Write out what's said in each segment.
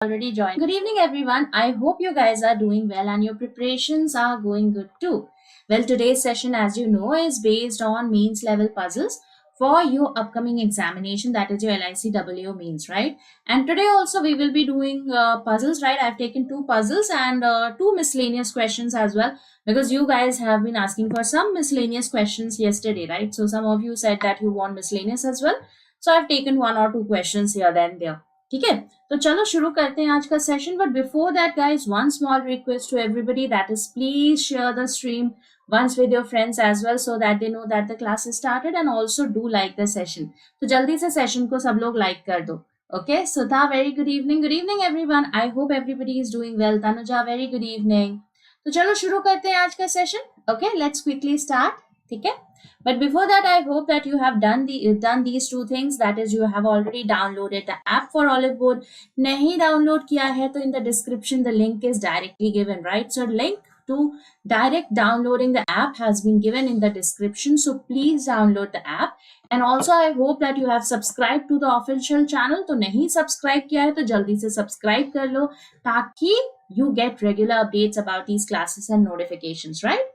Already joined. Good evening, everyone. I hope you guys are doing well and your preparations are going good too. Well, today's session, as you know, is based on means level puzzles for your upcoming examination, that is your LIC AAO means, right? And today also we will be doing puzzles, right? I've taken two puzzles and two miscellaneous questions as well, because you guys have been asking for some miscellaneous questions yesterday, right? So some of you said that you want miscellaneous as well. So I've taken one or two questions here and there. ठीक है, तो चलो शुरू करते हैं आज का session. But before that guys, one small request to everybody, that is please share the stream once with your friends as well, so that they know that the class is started, and also do like the session. तो जल्दी से session को सब लोग like कर दो. Okay, Sudha, very good evening everyone. I hope everybody is doing well. Tanuja, very good evening. तो चलो शुरू करते हैं आज का session. Okay, let's quickly start. ठीक है. But before that, I hope that you have done these two things. That is, you have already downloaded the app for Oliveboard. नहीं download किया है तो in the description the link is directly given, right? So link to direct downloading the app has been given in the description. So please download the app. And also I hope that you have subscribed to the official channel. तो नहीं subscribe किया है तो जल्दी से subscribe कर लो ताकि you get regular updates about these classes and notifications, right?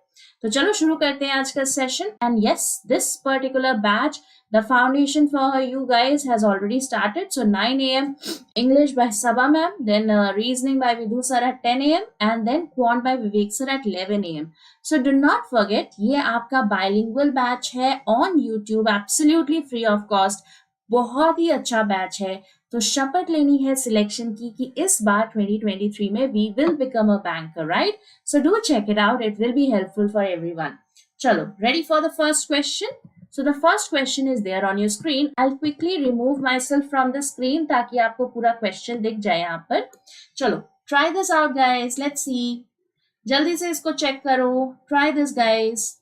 तो चलो शुरू करते हैं आज का session. And yes, this particular batch, the foundation for you guys has already started. So 9 a.m. English by Sabha ma'am, then reasoning by Vidhu sir at 10 a.m. and then quant by Vivek sir at 11 a.m. So do not forget, ये आपका bilingual batch है on YouTube, absolutely free of cost. बहुत ही अच्छा batch है. तो शपथ लेनी है सिलेक्शन की कि इस बार 2023 में we will become a banker, right? So do check it out, it will be helpful for everyone. चलो, ready for the first question. So the first question is there on your screen. I'll quickly remove myself from the screen ताकि आपको पूरा question दिख जाए यहाँ पर. चलो, try this out guys. Let's see. जल्दी से इसको check करो. Try this guys.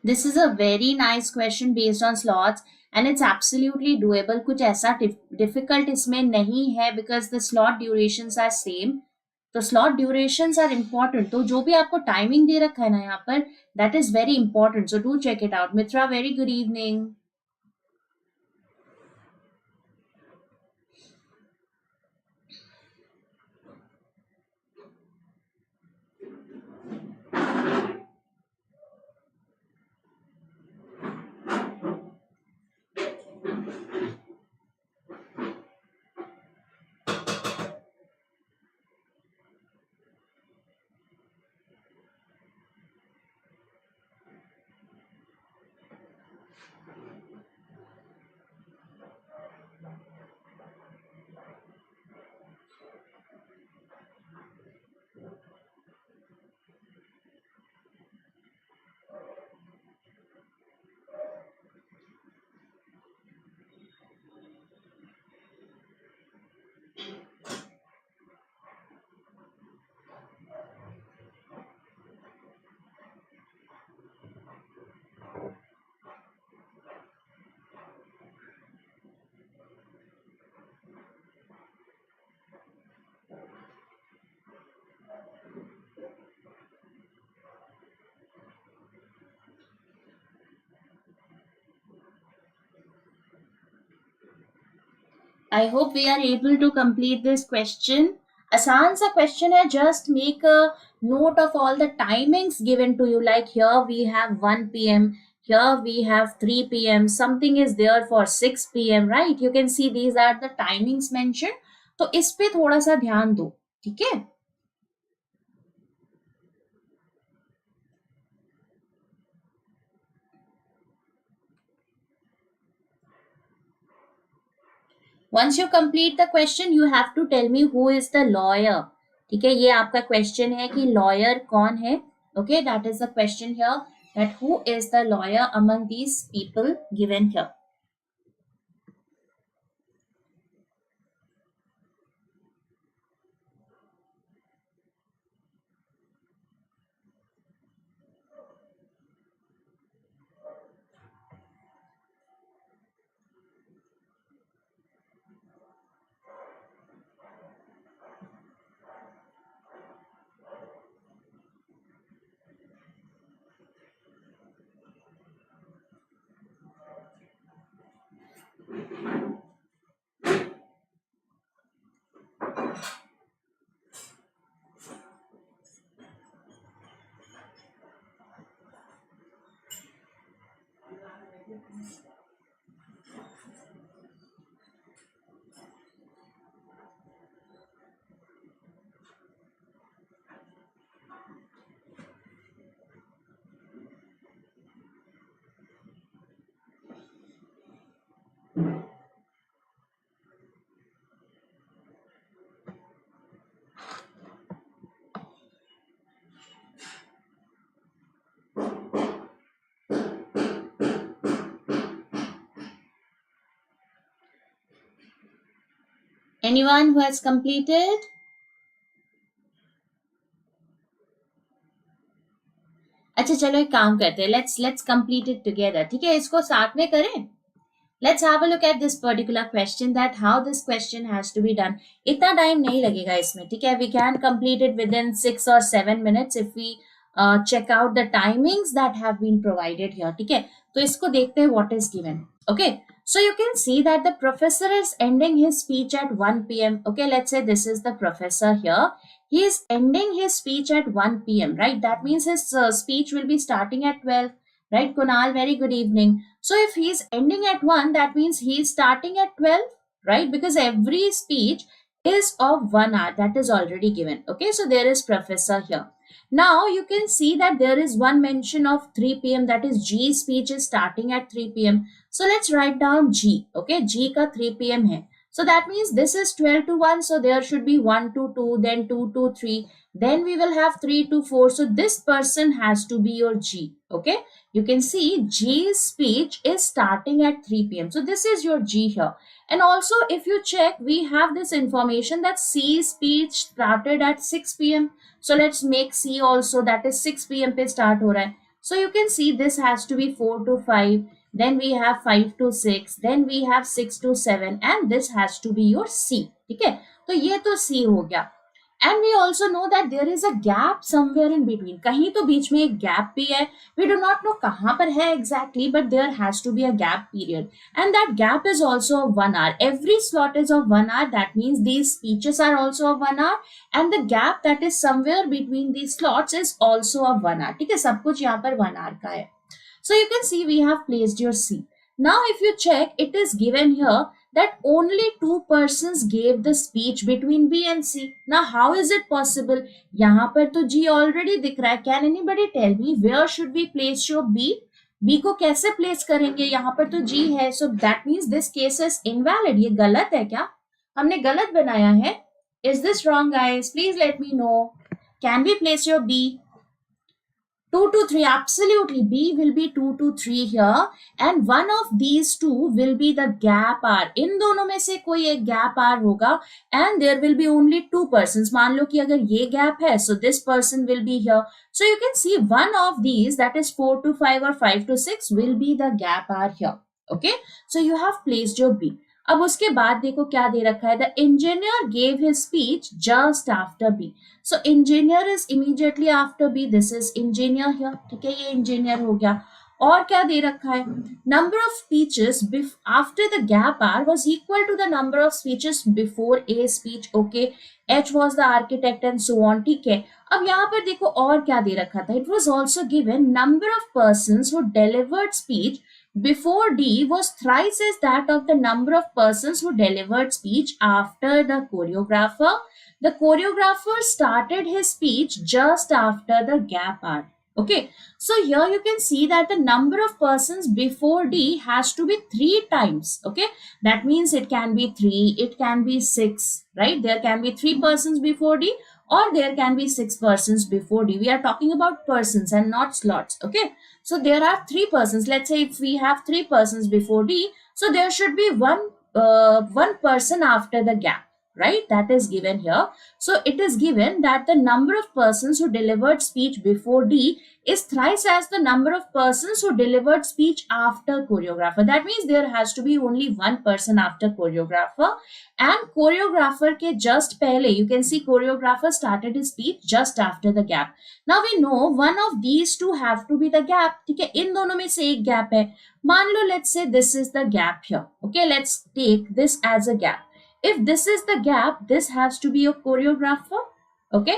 This is a very nice question based on slots and it's absolutely doable. कुछ ऐसा difficult इसमें नहीं है because the slot durations are same. तो slot durations are important. तो जो भी आपको timing दे रखा है ना यहाँ पर, that is very important. So do check it out. Mitra, very good evening. I hope we are able to complete this question. आसान सा question है. Just make a note of all the timings given to you. Like here we have 1 p.m. Here we have 3 p.m. Something is there for 6 p.m. Right? You can see these are the timings mentioned. तो इस पे थोड़ा सा ध्यान दो. ठीक है. Once you complete the question, you have to tell me who is the lawyer. ठीक है, ये आपका क्वेश्चन है कि लॉयर कौन है. Okay, that is the question here, that who is the lawyer among these people given here. Anyone who has completed? अच्छा चलो एक काम करते हैं, let's complete it together. ठीक है, इसको साथ में करें. Let's have a look at this particular question, that how this question has to be done. इतना टाइम नहीं लगेगा इसमें. ठीक है, we can complete it within 6 or 7 minutes if we check out the timings that have been provided here. ठीक है, तो इसको देखते हैं what is given. Okay, so you can see that the professor is ending his speech at 1 p.m. Okay, let's say this is the professor here. He is ending his speech at 1 p.m. Right? That means his speech will be starting at 12. Right, Kunal, very good evening. So if he is ending at 1, that means he is starting at 12, right? Because every speech is of 1 hour. That is already given. Okay, so there is professor here. Now you can see that there is one mention of 3 p.m. That is G speech is starting at 3 p.m. So let's write down G. Okay, G ka 3 p.m. hai. So that means this is 12 to 1. So there should be 1 to 2, then 2 to 3. Then we will have 3 to 4. So this person has to be your G. Okay, you can see G's speech is starting at 3 p.m. So this is your G here. And also if you check, we have this information that C's speech started at 6 p.m. So let's make C also, that is 6 p.m. pe start ho raha hai. So you can see this has to be 4 to 5. Then we have 5 to 6. Then we have 6 to 7. And this has to be your C. ठीक है, तो ये तो C हो गया. And we also know that there is a gap somewhere in between. कहीं तो बीच में एक gap भी है. We do not know कहाँ पर है exactly, but there has to be a gap period. And that gap is also of 1 hour. Every slot is of 1 hour. That means these speeches are also of 1 hour. And the gap that is somewhere between these slots is also of 1 hour. ठीक है, सब कुछ यहाँ पर 1 hour का है. So you can see we have placed your C. Now if you check, it is given here that only 2 persons gave the speech between B and C. Now how is it possible? यहाँ पर तो G already दिख रहा है. Can anybody tell me where should we place your B? B को कैसे place करेंगे? यहाँ पर तो G है. So that means this case is invalid. ये गलत है क्या? हमने गलत बनाया है. Is this wrong, guys? Please let me know. Can we place your B? 2 to 3, absolutely. B will be 2 to 3 here, and one of these two will be the gap hour. इन दोनों में से कोई एक gap hour होगा, and there will be only 2 persons. मान लो कि अगर ये gap है, so this person will be here. So you can see one of these, that is 4 to 5 or 5 to 6, will be the gap hour here. Okay, so you have placed your B. अब उसके बाद देखो क्या दे रखा है. The engineer gave his speech just after B. So engineer is immediately after B. This is engineer here. ठीक है, ये engineer हो गया. और क्या दे रखा है, number of speeches after the gap R was equal to the number of speeches before a speech. Okay, H was the architect and so on. ठीक है, अब यहाँ पर देखो और क्या दे रखा था. It was also given number of persons who delivered speech before D was thrice as that of the number of persons who delivered speech after the choreographer. The choreographer started his speech just after the gap hour. Okay, so here you can see that the number of persons before D has to be 3 times. Okay, that means it can be 3, it can be 6, right? There can be 3 persons before D or there can be 6 persons before D. We are talking about persons and not slots. Okay, so there are 3 persons. Let's say if we have 3 persons before D, so there should be one person after the gap, right? That is given here. So it is given that the number of persons who delivered speech before D is thrice as the number of persons who delivered speech after choreographer. That means there has to be only one person after choreographer, and choreographer ke just pehle you can see choreographer started his speech just after the gap. Now we know one of these two have to be the gap. ठीक है, इन दोनों में से एक gap है. मान लो let's say this is the gap here. Okay, let's take this as a gap. If this is the gap, this has to be your choreographer. Okay,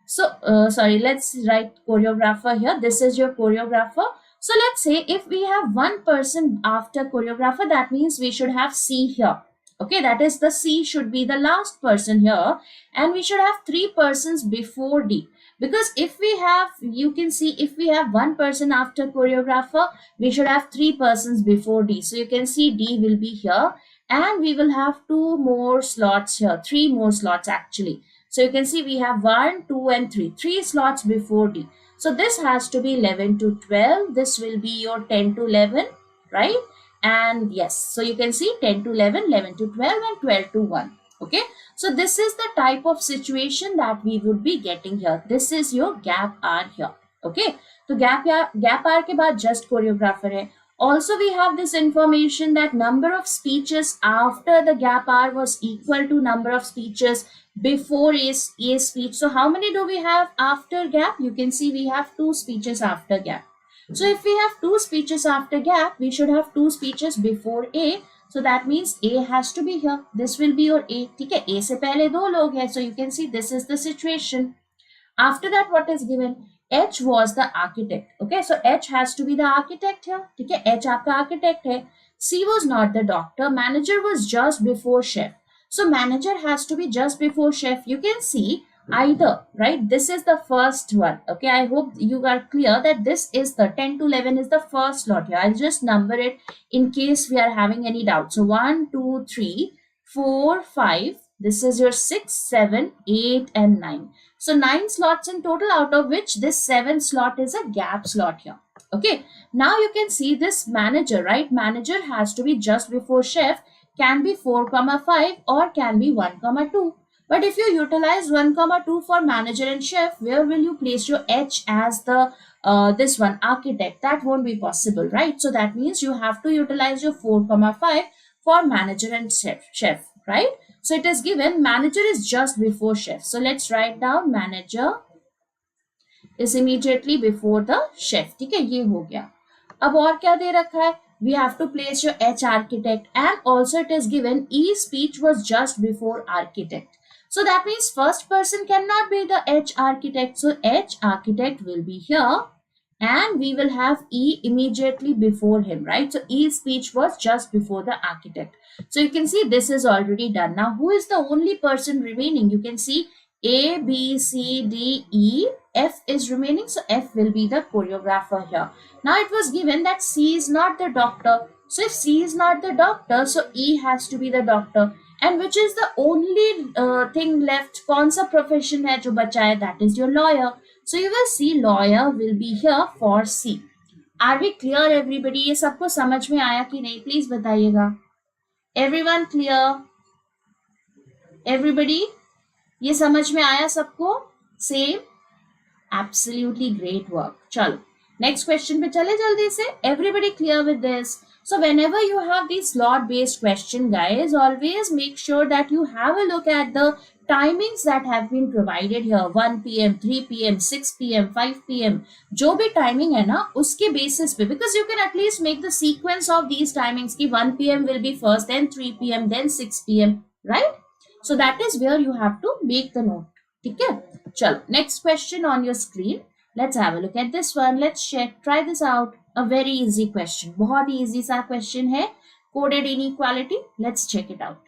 so sorry, let's write choreographer here. This is your choreographer. So let's say if we have one person after choreographer, that means we should have C here. Okay, that is the C should be the last person here, and we should have 3 persons before D. Because if we have, you can see if we have one person after choreographer, we should have 3 persons before D. So you can see D will be here, and we will have 2 more slots here, 3 more slots actually. So you can see we have 1, 2 and 3, 3 slots before D. So this has to be 11 to 12. This will be your 10 to 11, right? And yes, so you can see 10 to 11, 11 to 12 and 12 to 1. Okay, so this is the type of situation that we would be getting here. This is your gap hour here. Okay, so gap hour ke baad just choreographer hai. Also we have this information that number of speeches after the gap hour was equal to number of speeches before a speech. So how many do we have after gap? You can see we have 2 speeches after gap. So if we have 2 speeches after gap, we should have 2 speeches before A. So that means A has to be here. This will be your A. ठीक है, A से पहले 2 लोग हैं. So you can see this is the situation. After that, what is given? H was the architect. Okay, so H has to be the architect here. ठीक है, H आपका architect है. C was not the doctor. Manager was just before chef. So manager has to be just before chef. You can see either, right? This is the first one. Okay, I hope you are clear that this is the 10 to 11 is the first slot here. I'll just number it in case we are having any doubt. So 1, 2, 3, 4, 5. This is your 6, 7, 8 and 9. So 9 slots in total, out of which this 7th slot is a gap slot here. Okay, now you can see this manager, right? Manager has to be just before chef, can be 4,5 or can be 1,2. But if you utilize 1,2 for manager and chef, where will you place your H as the this one architect? That won't be possible, right? So that means you have to utilize your 4,5 for manager and chef, right? So it is given manager is just before chef. So let's write down manager is immediately before the chef. ठीक है, ये हो गया. अब और क्या दे रखा है? We have to place your H architect, and also it is given E speech was just before architect. So that means first person cannot be the H architect. So H architect will be here, and we will have E immediately before him, right? So E speech was just before the architect. So you can see this is already done. Now who is the only person remaining? You can see A, B, C, D, E, F is remaining. So F will be the choreographer here. Now it was given that C is not the doctor. So if C is not the doctor, so E has to be the doctor. And which is the only thing left? कौन सा profession है जो बचा है? That is your lawyer. So you will see lawyer will be here for C. Are we clear everybody? ये सबको समझ में आया कि नहीं? Please बताइएगा. Everyone clear? Everybody? ये समझ में आया सबको? Same? Absolutely great work. चलो next question पे चले जल्दी से. Everybody clear with this? So whenever you have these slot based question, guys, always make sure that you have a look at the timings that have been provided here 1 p.m., 3 p.m., 6 p.m., 5 p.m., जो भी timing है ना उसके basis पे, because you can at least make the sequence of these timings कि 1 p.m. will be first, then 3 p.m., then 6 p.m., right? So that is where you have to make the note. ठीक है, चलो next question on your screen. Let's have a look at this one. Let's check, try this out. A very easy question, बहुत ही easy सा question है, coded inequality. Let's check it out.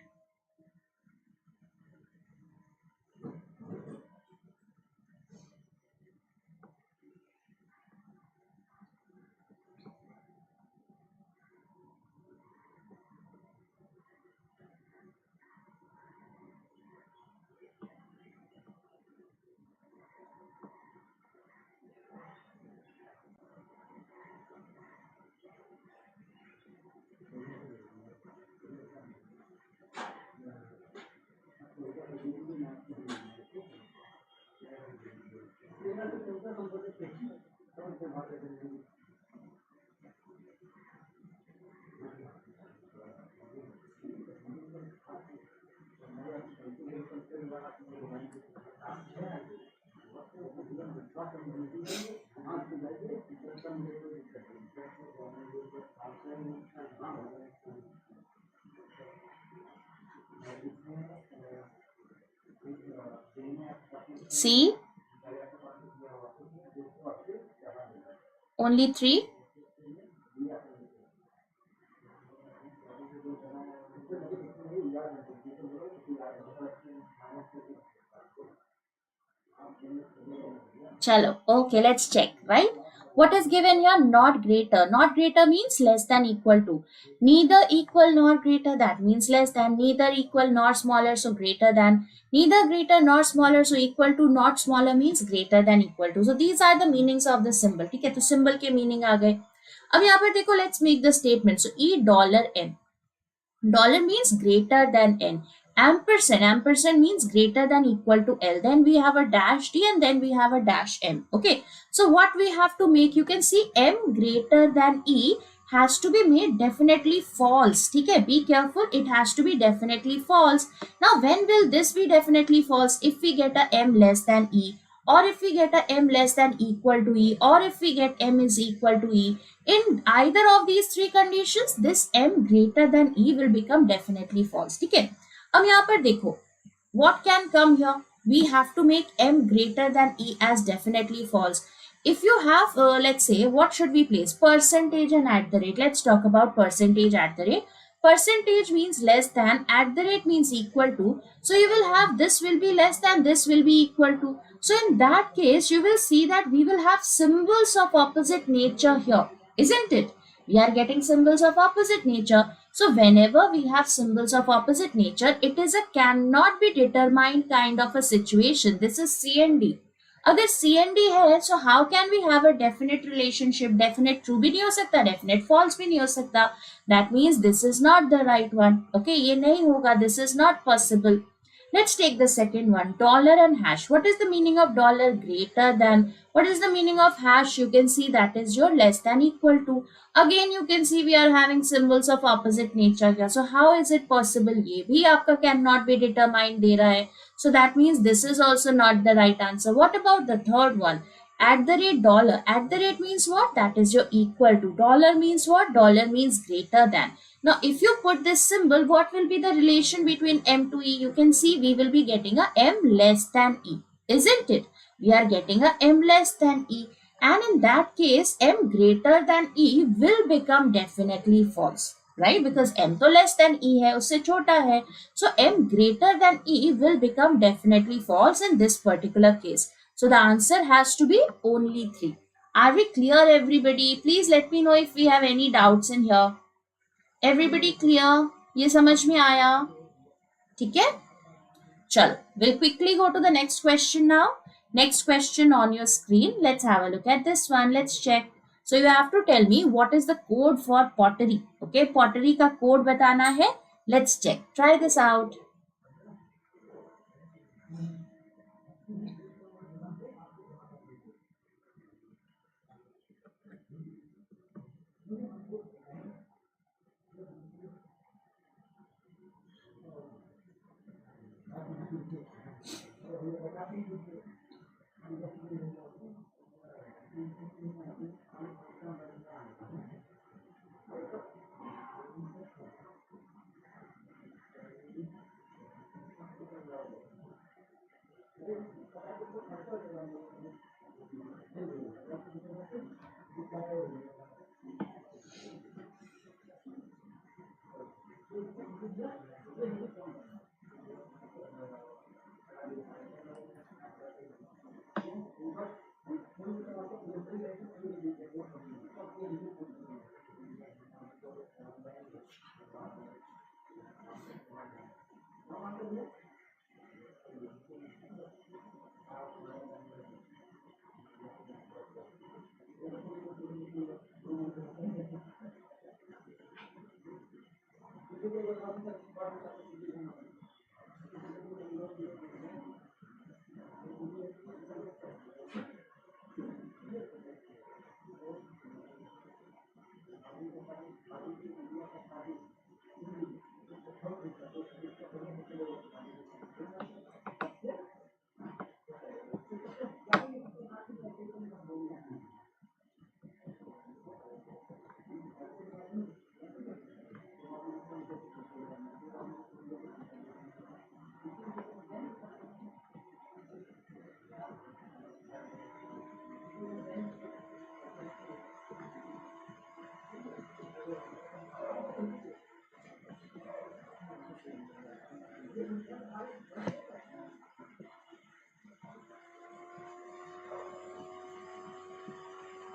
See, only 3. Chalo, okay, let's check, right? What is given here? Not greater. Not greater means less than equal to. Neither equal nor greater, that means less than. Neither equal nor smaller, so greater than. Neither greater nor smaller, so equal to. Not smaller means greater than equal to. So these are the meanings of the symbol. ठीक है, तो symbol के meaning आ गए. अब यहाँ पर देखो, let's make the statement. So $E dollar means greater than n. Ampersand means greater than equal to L. Then we have a dash D and then we have a dash M. Okay. So what we have to make, you can see M greater than E has to be made definitely false. Okay. Be careful. It has to be definitely false. Now when will this be definitely false? If we get a M less than E, or if we get a M less than equal to E, or if we get M is equal to E. In either of these three conditions, this M greater than E will become definitely false. ठीक है, अब यहाँ पर देखो, what can come here? We have to make M greater than E as definitely false. If you have, let's say, what should we place? Percentage and at the rate. Let's talk about percentage at the rate. Percentage means less than, at the rate means equal to. So you will have this will be less than, this will be equal to. So in that case, you will see that we will have symbols of opposite nature here, isn't it? We are getting symbols of opposite nature. So whenever we have symbols of opposite nature, it is a cannot be determined kind of a situation. This is C and D. अगर C and D है, so how can we have a definite relationship? Definite true भी नहीं हो सकता, definite false भी नहीं हो सकता. That means this is not the right one. Okay, ये नहीं होगा. This is not possible. Let's take the second one, dollar and hash. What is the meaning of dollar? Greater than. What is the meaning of hash? You can see that is your less than equal to. Again, you can see we are having symbols of opposite nature here. So how is it possible? ये भी आपका cannot be determined दे रहा है. So that means this is also not the right answer. What about the third one? At the rate dollar. At the rate means what? That is your equal to. Dollar means what? Dollar means greater than. Now, if you put this symbol, what will be the relation between M to E? You can see we will be getting a M less than E, isn't it? We are getting a M less than E. And in that case, M greater than E will become definitely false, right? Because M to less than E hai, usse chota hai. So M greater than E will become definitely false in this particular case. So the answer has to be only 3. Are we clear, everybody? Please let me know if we have any doubts in here. Everybody clear? ये समझ में आया? ठीक है? चलो, we'll quickly go to the next question now. Next question on your screen. Let's have a look at this one. Let's check. So you have to tell me what is the code for pottery. Okay, pottery का code बताना है. Let's check. Try this out.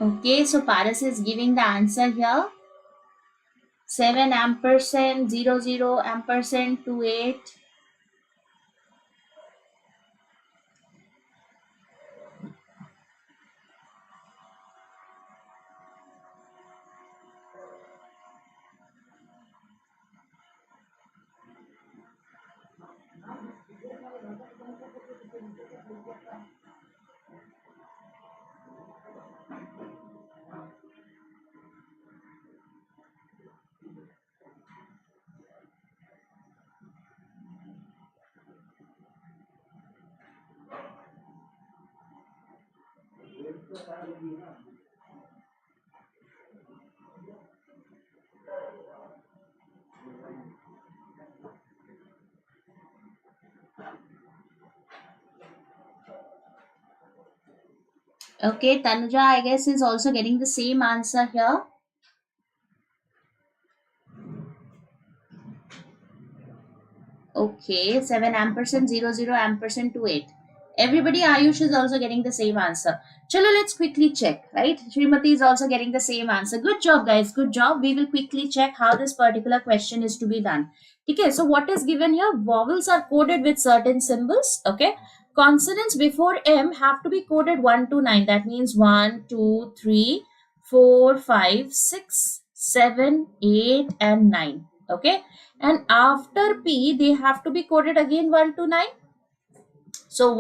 Okay, so Paris is giving the answer here. 7 ampersand 00 ampersand 28. Okay, Tanuja, I guess, is also getting the same answer here. Okay, 7 ampersand 00 ampersand 28. Everybody, Ayush is also getting the same answer. Chalo, let's quickly check, right? Srimati is also getting the same answer. Good job, guys. Good job. We will quickly check how this particular question is to be done. Okay, so what is given here? Vowels are coded with certain symbols. Okay, consonants before M have to be coded 1 to 9. That means 1, 2, 3, 4, 5, 6, 7, 8, and 9. Okay, and after P they have to be coded again 1 to 9. So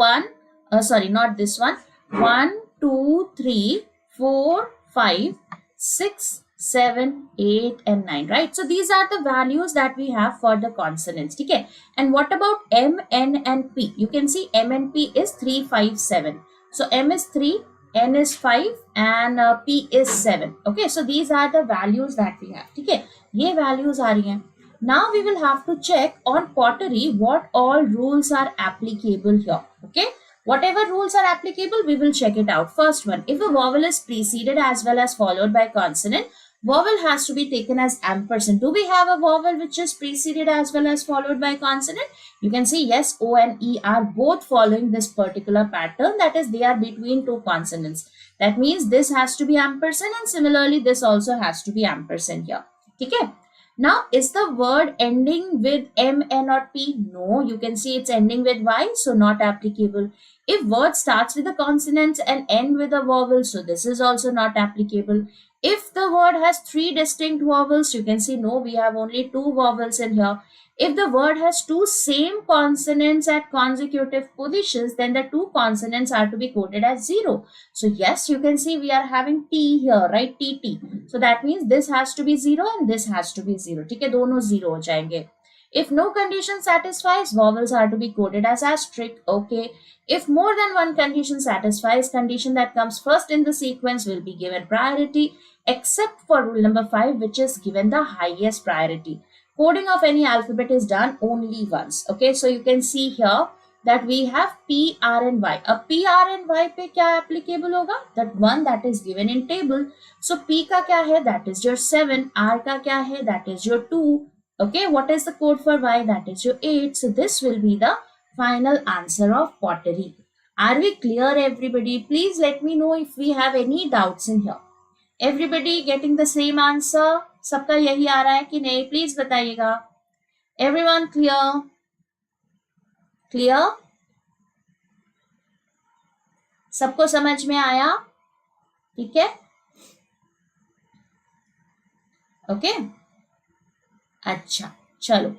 sorry, not this one. 1, 2, 3, 4, 5, 6, 7, 8, and 9, right? So these are the values that we have for the consonants. Okay, and what about M, N, and P? You can see M and P is 3, 5, 7. So M is 3, N is 5, and P is 7. Okay, so these are the values that we have. Okay, ये values आ रही हैं. Now we will have to check on pottery what all rules are applicable here. Okay, whatever rules are applicable, we will check it out. First one, if a vowel is preceded as well as followed by consonant, vowel has to be taken as ampersand. Do we have a vowel which is preceded as well as followed by consonant? You can see yes, O and E are both following this particular pattern, that is they are between two consonants. That means this has to be ampersand, and similarly this also has to be ampersand here. Okay. Now, is the word ending with M, N, or P? No, you can see it's ending with Y, so not applicable. If word starts with a consonant and end with a vowel, so this is also not applicable. If the word has 3 distinct vowels, you can see no, we have only 2 vowels in here. If the word has 2 same consonants at consecutive positions, then the 2 consonants are to be coded as 0. So yes, you can see we are having T here, right? TT. So that means this has to be 0 and this has to be 0. ठीक है, दोनों 0 हो जाएंगे. If no condition satisfies, vowels are to be coded as asterisk. Okay. If more than one condition satisfies, condition that comes first in the sequence will be given priority, except for rule number 5, which is given the highest priority. Coding of any alphabet is done only once. Okay, so you can see here that we have P, R, and Y. अब P, R, and Y पे क्या applicable होगा? That one that is given in table. So P का क्या है? That is your 7. R का क्या है? That is your 2. Okay, what is the code for Y? That is your 8. So this will be the final answer of pottery. Are we clear, everybody? Please let me know if we have any doubts in here. Everybody getting the same answer? सबका यही आ रहा है कि नहीं? Please बताइएगा. Everyone clear? Clear? सबको समझ में आया? ठीक है? ओके? अच्छा, चलो.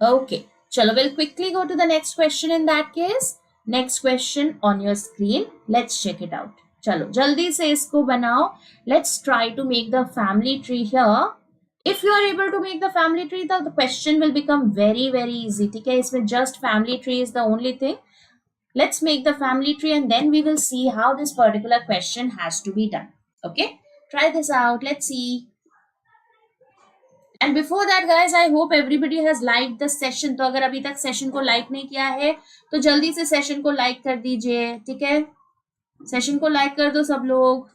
Okay, chalo, we'll quickly go to the next question in that case. Next question on your screen. Let's check it out. Chalo, jaldi se isko banao. Let's try to make the family tree here. If you are able to make the family tree, the question will become very, very easy. Okay, isme just family tree is the only thing. Let's make the family tree and then we will see how this particular question has to be done. Okay, try this out. Let's see. And before that guys I hope everybody has like the session. तो अगर अभी तक session को like नहीं किया है तो जल्दी से सेशन को लाइक कर दीजिए. ठीक है, सेशन को लाइक कर दो सब लोग.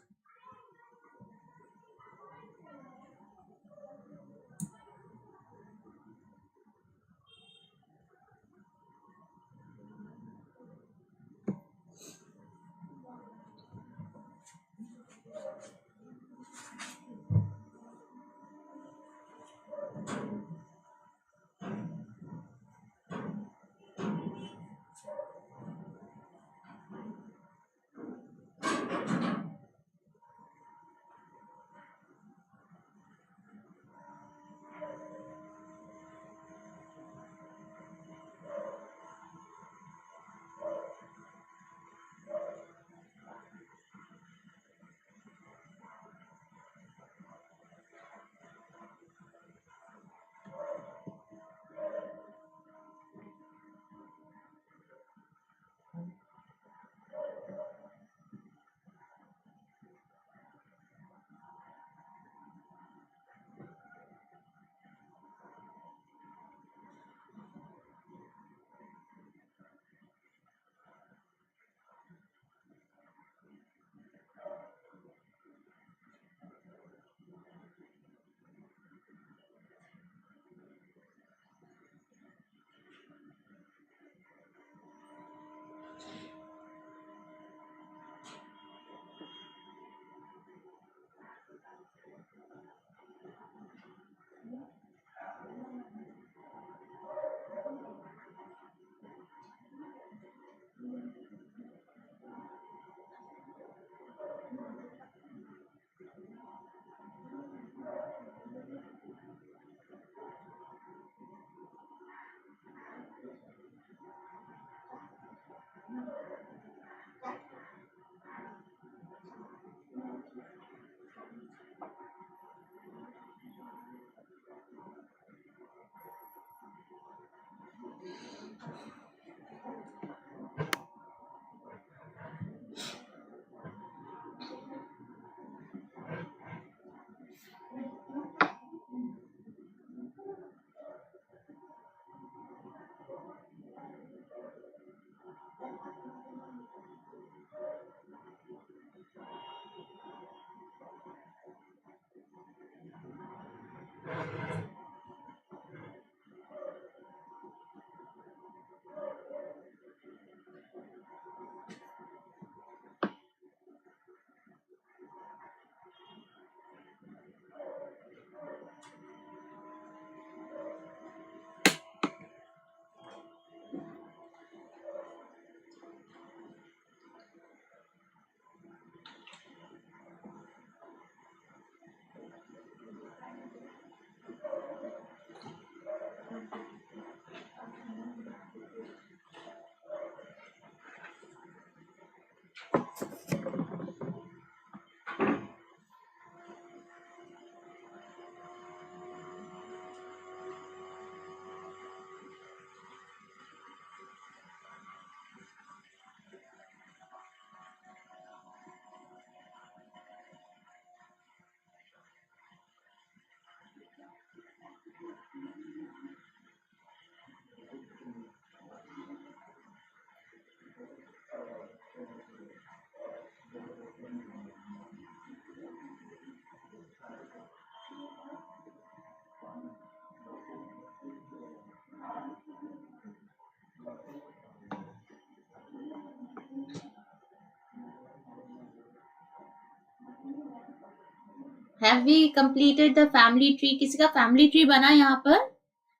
Have we completed the family tree? किसी का family tree बना यहाँ पर?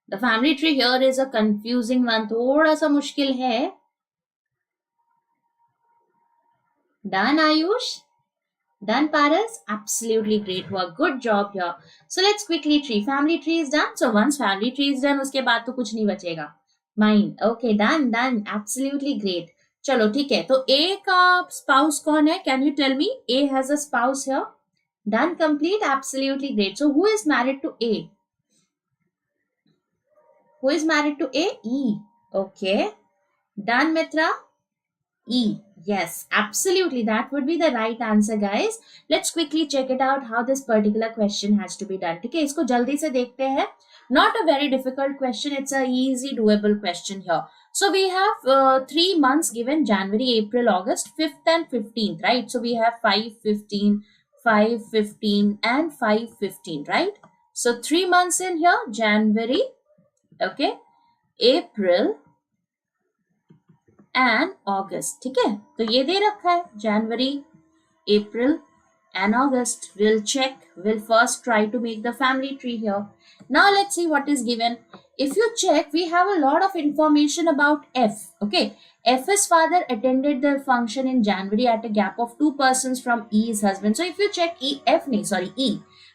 The family tree here is a confusing one. थोड़ा सा मुश्किल है. Done, Ayush? Done, Paras? Absolutely great work. Good job here. So let's quickly tree. Family tree is done. So once family tree is done, उसके बाद तो कुछ नहीं बचेगा. Mine. Okay, done, done. Absolutely great. चलो ठीक है. तो A का spouse कौन है? Can you tell me? A has a spouse here. Done, complete. Absolutely great. So who is married to A? Who is married to A? E. Okay. Done, Mitra. E. Yes, absolutely. That would be the right answer, guys. Let's quickly check it out how this particular question has to be done. ठीक है, इसको जल्दी से देखते हैं. Not a very difficult question. It's a easy, doable question here. So we have 3 months given: January, April, August, 5th and 15th, right? So we have 5, 15, 5, 15, and 5, 15, right? So 3 months in here: January, okay, April and August. ठीक है, तो ये दे रखा है January, April and August. We'll check. We'll first try to make the family tree here. Now let's see what is given. If you check, we have a lot of information about F. Okay, F's father attended the function in January at a gap of 2 persons from E's husband. So if you check E.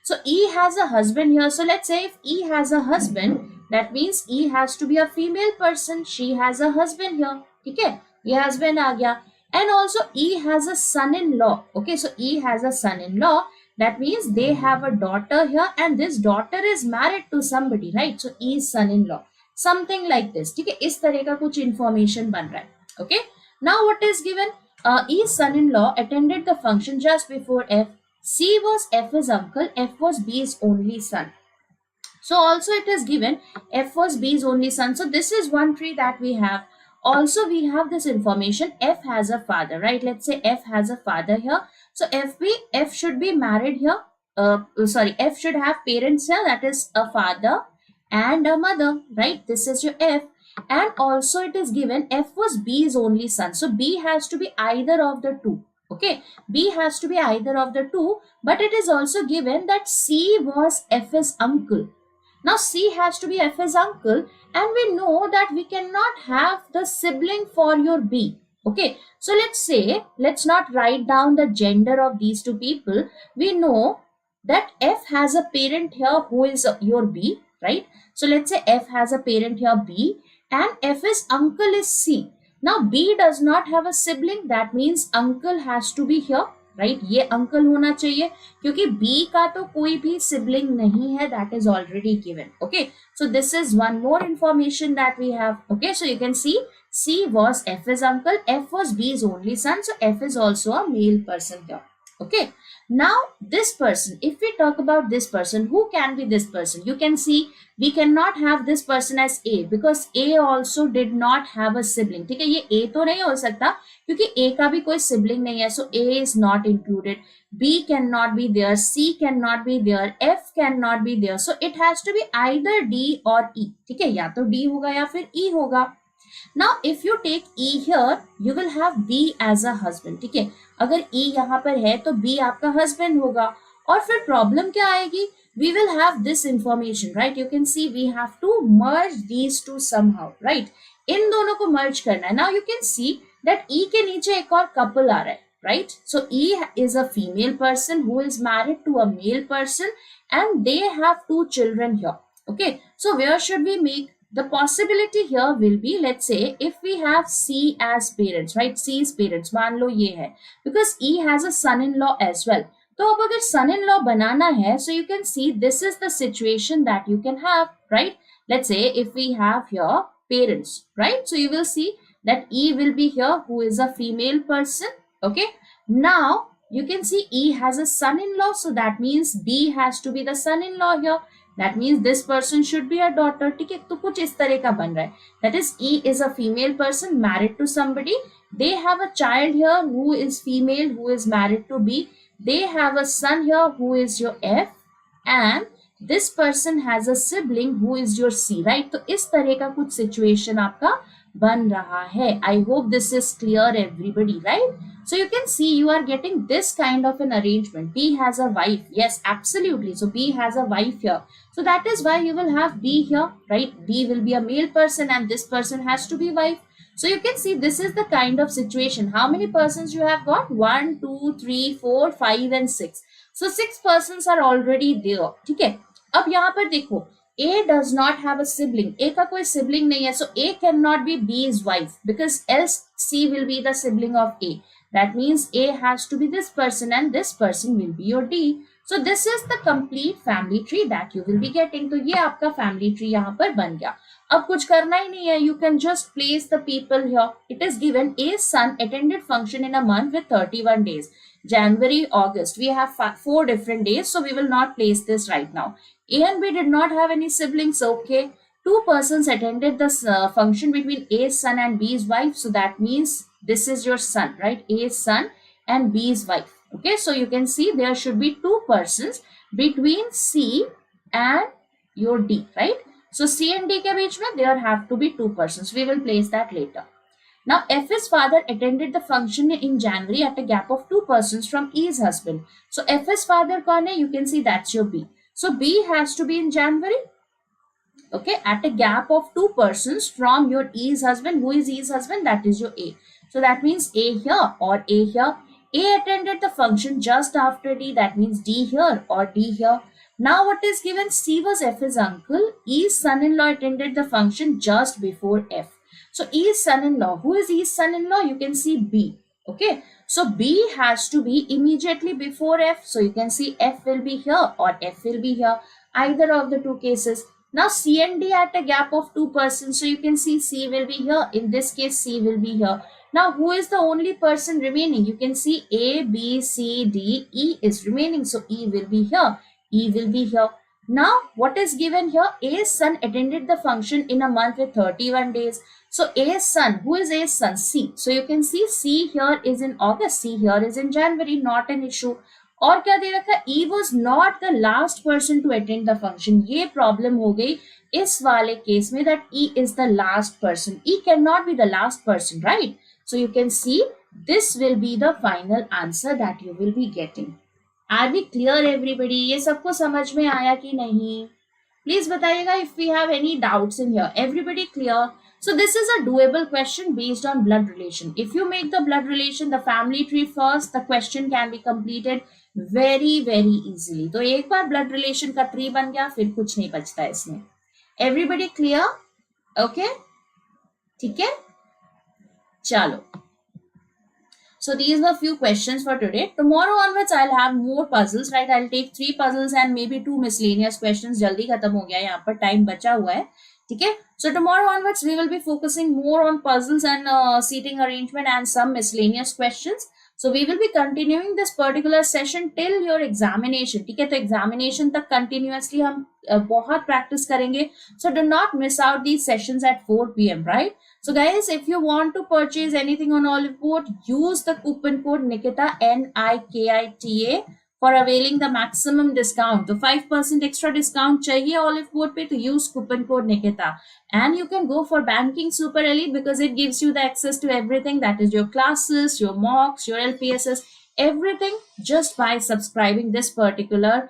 So E has a husband here. So let's say if E has a husband, that means E has to be a female person. She has a husband here. ठीक है, ये husband आ गया. And also E has a son-in-law. Okay, so E has a son-in-law. That means they have a daughter here, and this daughter is married to somebody, right? So E's son-in-law, something like this. ठीक है, इस तरह का कुछ information बन रहा है. Okay, now what is given? E's son-in-law attended the function just before F. C was F's uncle. F was B's only son. So also it is given F was B's only son. So this is one tree that we have. Also we have this information: F has a father, right? Let's say F has a father here. So F should be married here. F should have parents here, that is a father and a mother, right? This is your F. And also it is given F was B's only son. So B has to be either of the two. Okay, B has to be either of the two, but it is also given that C was F's uncle. Now C has to be F's uncle, and we know that we cannot have the sibling for your B. Okay, so let's not write down the gender of these two people. We know that F has a parent here who is your B, right? So let's say F has a parent here B, and F's uncle is C. Now B does not have a sibling. That means uncle has to be here, right? ये uncle होना चाहिए क्योंकि B का तो कोई भी sibling नहीं है. That is already given. Okay, so this is one more information that we have. Okay, so you can see C was F's uncle, F was B's only son, so F is also a male person here. Okay, now this person, if we talk about this person, who can be this person? You can see we cannot have this person as A because A also did not have a sibling. ठीक है, ये A तो नहीं हो सकता क्योंकि A का भी कोई sibling नहीं है, so A is not included. B cannot be there, C cannot be there, F cannot be there, so it has to be either D or E. ठीक है, या तो D होगा या फिर E होगा. Now if you take E here, you will have B as a husband. ठीक है, अगर E यहाँ पर है तो B आपका husband होगा. और फिर problem क्या आएगी? We will have this information, right? You can see we have to merge these two somehow, right? इन दोनों को merge करना है. Now you can see that E के नीचे एक और couple आ रहा है, right? So E is a female person who is married to a male person, and they have 2 children here. Okay, so where should we make? The possibility here will be, let's say if we have C as parents, right? C's parents, मान लो ये है, because E has a son-in-law as well. तो अब अगर son-in-law बनाना है, so you can see this is the situation that you can have, right? Let's say if we have here parents, right? So you will see that E will be here, who is a female person. Okay, now you can see E has a son-in-law, so that means B has to be the son-in-law here. That means this person should be a daughter. ठीक है, तो कुछ इस तरह का बन रहा है. That is E is a female person married to somebody. They have a child here who is female, who is married to B. They have a son here who is your F, and this person has a sibling who is your C, right? तो इस तरह का कुछ situation आपका बन रहा है. I hope this is clear everybody, right? So you can see you are getting this kind of an arrangement. B has a wife. Yes, absolutely. So B has a wife here. So that is why you will have B here, right? B will be a male person and this person has to be wife. So you can see this is the kind of situation. How many persons you have got? 1, 2, 3, 4, 5 and 6. So 6 persons are already there. Okay. अब यहाँ पर देखो, A does not have a sibling. A का कोई sibling नहीं है. So A cannot be B's wife because else C will be the sibling of A. That means A has to be this person and this person will be your D. So this is the complete family tree that you will be getting. तो ये आपका family tree यहाँ पर बन गया. अब कुछ करना ही नहीं है. You can just place the people here. It is given A's son attended function in a month with 31 days. January, August. We have 4 different days. So we will not place this right now. A and B did not have any siblings. Okay. 2 persons attended the function between A's son and B's wife. So that means this is your son, right? A's son and B's wife. Okay. So you can see there should be 2 persons between C and your D, right? So C and D ke beech mein there have to be 2 persons. We will place that later. Now F's father attended the function in January at a gap of 2 persons from E's husband. So F's father kaun hai? You can see that's your B. So B has to be in January. Okay, at a gap of 2 persons from your E's husband. Who is E's husband? That is your A. So that means A here or A here. A attended the function just after D. That means D here or D here. Now what is given? C was F's uncle. E's son-in-law attended the function just before F. So E's son-in-law. Who is E's son-in-law? You can see B. Okay. So B has to be immediately before F. So you can see F will be here or F will be here. Either of the 2 cases. Now C and D at a gap of 2 persons. So you can see C will be here. In this case, C will be here. Now who is the only person remaining? You can see A, B, C, D, E is remaining. So E will be here. E will be here. Now what is given here? A's son attended the function in a month with 31 days. So A's son, who is A's son? C. So you can see C here is in August. C here is in January. Not an issue. और क्या दे रखा? E was not the last person to attend the function. ये problem हो गई इस वाले case में that E is the last person. E cannot be the last person, right? So you can see this will be the final answer that you will be getting. Are we clear everybody? ये सबको समझ में आया कि नहीं? Please बताइएगा if we have any doubts in here. Everybody clear? So this is a doable question based on blood relation. If you make the blood relation, the family tree first, the question can be completed very easily. तो एक बार blood relation का tree बन गया, फिर कुछ नहीं बचता है इसमें. Everybody clear? Okay? ठीक है? चलो. So these were few questions for today. Tomorrow onwards, I'll have more puzzles, right? I'll take 3 puzzles and maybe 2 miscellaneous questions. जल्दी खत्म हो गया, यहाँ पर time बचा हुआ है. ठीक है? So tomorrow onwards, we will be focusing more on puzzles and seating arrangement and some miscellaneous questions. So we will be continuing this particular session till your examination. ठीक है? तो examination तक continuously हम बहुत practice करेंगे. So do not miss out these sessions at 4 p.m. right? So guys, if you want to purchase anything on Oliveboard, use the coupon code Nikita NIKITA for availing the maximum discount. तो 5% extra discount चाहिए Oliveboard पे, तो use coupon code Nikita. And you can go for banking super elite because it gives you the access to everything, that is your classes, your mocks, your LPSs, everything just by subscribing this particular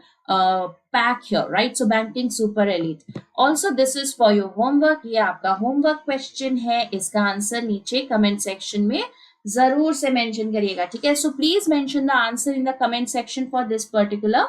pack here, right? So banking super elite. Also this is for your homework. ये आपका homework question है, इसका answer नीचे comment section में जरूर से mention करिएगा. ठीक है? So please mention the answer in the comment section for this particular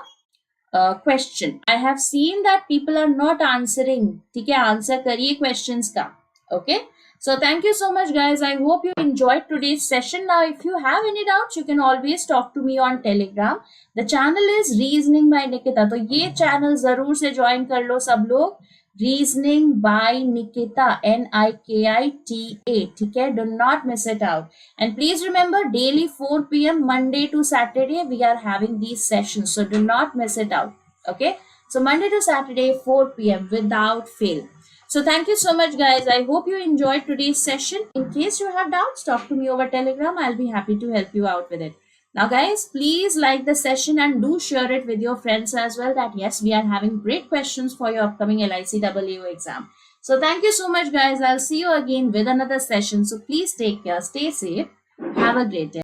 question. I have seen that people are not answering. ठीक है? Answer करिए questions का. Okay? So thank you so much guys. I hope you enjoyed today's session. Now if you have any doubts, you can always talk to me on Telegram. The channel is Reasoning by Nikita. तो ये channel जरूर से join कर लो सब लोग. Reasoning by Nikita, NIKITA. ठीक है? Do not miss it out. And please remember, daily 4 p.m. Monday to Saturday we are having these sessions. So do not miss it out. Okay? So Monday to Saturday 4 p.m. without fail. So thank you so much guys. I hope you enjoyed today's session. In case you have doubts, talk to me over Telegram. I'll be happy to help you out with it. Now guys, please like the session and do share it with your friends as well, that yes, we are having great questions for your upcoming LIC AAO exam. So thank you so much guys. I'll see you again with another session. So please take care, stay safe, have a great day.